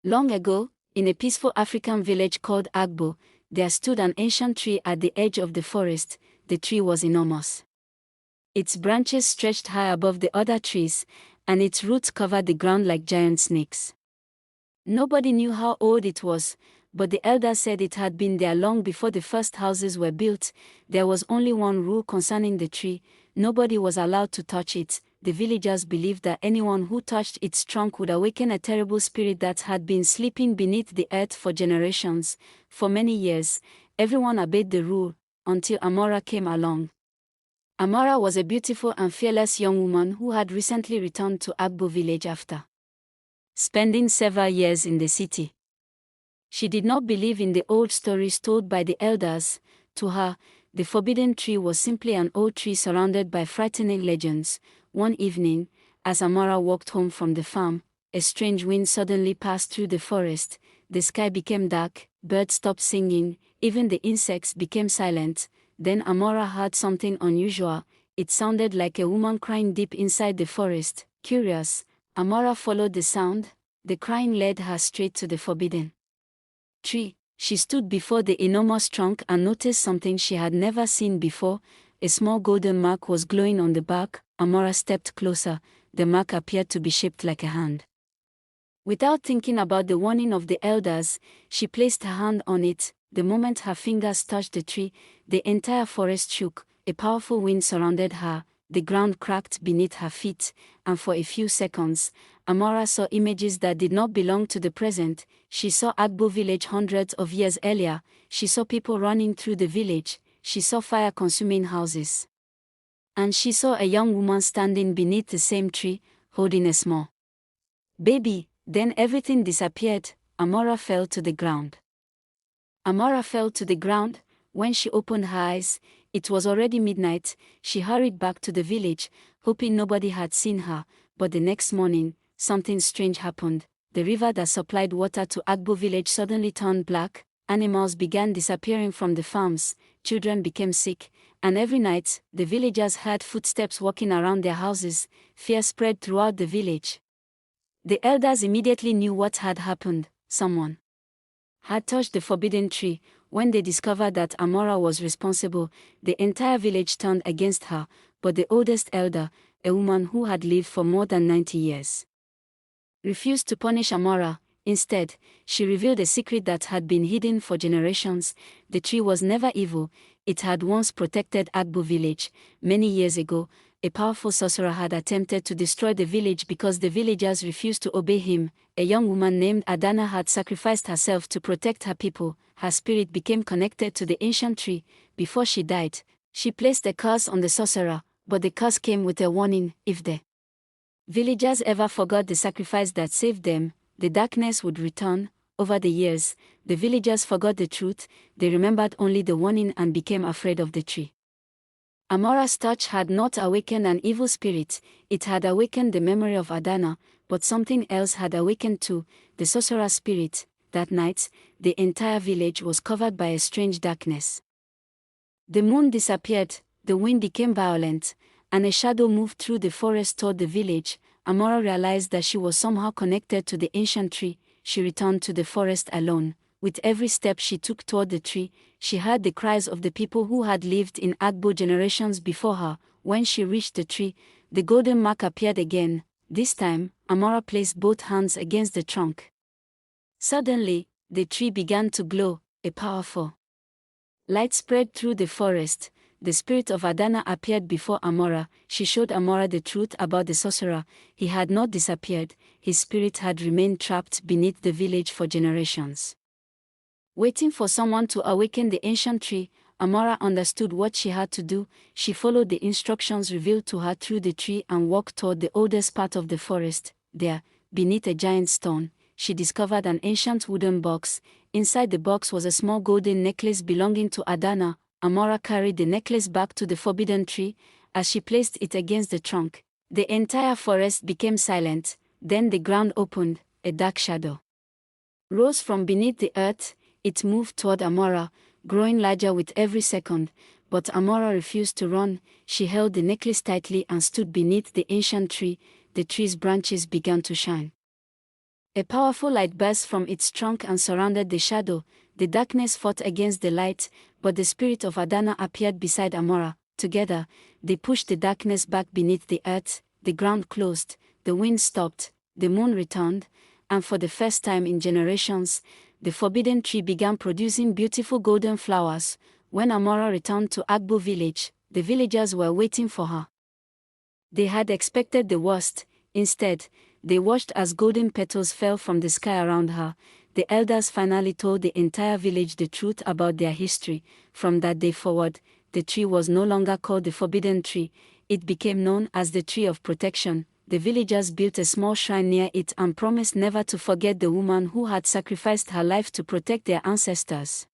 Long ago, in a peaceful African village called Agbo, there stood an ancient tree at the edge of the forest. The tree was enormous. Its branches stretched high above the other trees, and its roots covered the ground like giant snakes. Nobody knew how old it was, but the elders said it had been there long before the first houses were built. There was only one rule concerning the tree: nobody was allowed to touch it. The villagers believed that anyone who touched its trunk would awaken a terrible spirit that had been sleeping beneath the earth for generations. For many years, everyone obeyed the rule, until Amara came along. Amara was a beautiful and fearless young woman who had recently returned to Agbo Village after spending several years in the city. She did not believe in the old stories told by the elders. To her, the forbidden tree was simply an old tree surrounded by frightening legends. One evening, as Amara walked home from the farm, a strange wind suddenly passed through the forest. The sky became dark, birds stopped singing, even the insects became silent. Then Amara heard something unusual. It sounded like a woman crying deep inside the forest. Curious, Amara followed the sound. The crying led her straight to the forbidden tree. She stood before the enormous trunk and noticed something she had never seen before. A small golden mark was glowing on the bark. Amara stepped closer. The mark appeared to be shaped like a hand. Without thinking about the warning of the elders, she placed her hand on it. The moment her fingers touched the tree, the entire forest shook. A powerful wind surrounded her. The ground cracked beneath her feet, and for a few seconds, Amara saw images that did not belong to the present. She saw Agbo Village hundreds of years earlier. She saw people running through the village. She saw fire consuming houses. And she saw a young woman standing beneath the same tree, holding a small baby. Then everything disappeared. Amara fell to the ground. Amara fell to the ground. When she opened her eyes, it was already midnight. She hurried back to the village, hoping nobody had seen her. But the next morning, something strange happened. The river that supplied water to Agbo Village suddenly turned black. Animals began disappearing from the farms. Children became sick. And every night, the villagers heard footsteps walking around their houses. Fear spread throughout the village. The elders immediately knew what had happened. Someone had touched the forbidden tree. When they discovered that Amara was responsible, the entire village turned against her. But the oldest elder, a woman who had lived for more than 90 years, refused to punish Amara. Instead, she revealed a secret that had been hidden for generations. The tree was never evil. It had once protected Agbo Village. Many years ago, a powerful sorcerer had attempted to destroy the village because the villagers refused to obey him. A young woman named Adana had sacrificed herself to protect her people. Her spirit became connected to the ancient tree. Before she died, she placed a curse on the sorcerer, but the curse came with a warning: if the villagers ever forgot the sacrifice that saved them, the darkness would return. Over the years, the villagers forgot the truth. They remembered only the warning and became afraid of the tree. Amara's touch had not awakened an evil spirit. It had awakened the memory of Adana, but something else had awakened too: the sorcerer's spirit. That night, the entire village was covered by a strange darkness. The moon disappeared, the wind became violent, and a shadow moved through the forest toward the village. Amara realized that she was somehow connected to the ancient tree. She returned to the forest alone. With every step she took toward the tree, she heard the cries of the people who had lived in Agbo generations before her. When she reached the tree, the golden mark appeared again. This time, Amara placed both hands against the trunk. Suddenly, the tree began to glow. A powerful light spread through the forest. The spirit of Adana appeared before Amara. She showed Amara the truth about the sorcerer. He had not disappeared. His spirit had remained trapped beneath the village for generations. Waiting for someone to awaken the ancient tree, Amara understood what she had to do. She followed the instructions revealed to her through the tree and walked toward the oldest part of the forest. There, beneath a giant stone, she discovered an ancient wooden box. Inside the box was a small golden necklace belonging to Adana. Amara carried the necklace back to the forbidden tree. As she placed it against the trunk, the entire forest became silent. Then the ground opened. A dark shadow rose from beneath the earth. It moved toward Amara, growing larger with every second. But Amara refused to run. She held the necklace tightly and stood beneath the ancient tree. The tree's branches began to shine. A powerful light burst from its trunk and surrounded the shadow. The darkness fought against the light, but the spirit of Adana appeared beside Amara. Together, they pushed the darkness back beneath the earth. The ground closed, the wind stopped, the moon returned, and for the first time in generations, the forbidden tree began producing beautiful golden flowers. When Amara returned to Agbo Village, the villagers were waiting for her. They had expected the worst. Instead, they watched as golden petals fell from the sky around her. The elders finally told the entire village the truth about their history. From that day forward, the tree was no longer called the Forbidden Tree. It became known as the Tree of Protection. The villagers built a small shrine near it and promised never to forget the woman who had sacrificed her life to protect their ancestors.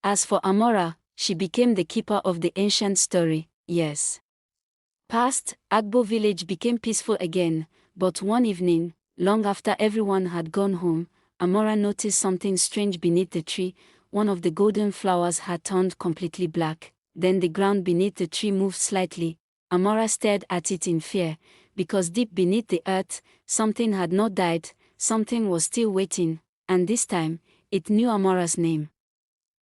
As for Amara, she became the keeper of the ancient story. Yes. Past, Agbo Village became peaceful again, but one evening, long after everyone had gone home, Amara noticed something strange beneath the tree. One of the golden flowers had turned completely black. Then the ground beneath the tree moved slightly. Amara stared at it in fear, because deep beneath the earth, something had not died, something was still waiting, and this time, it knew Amara's name.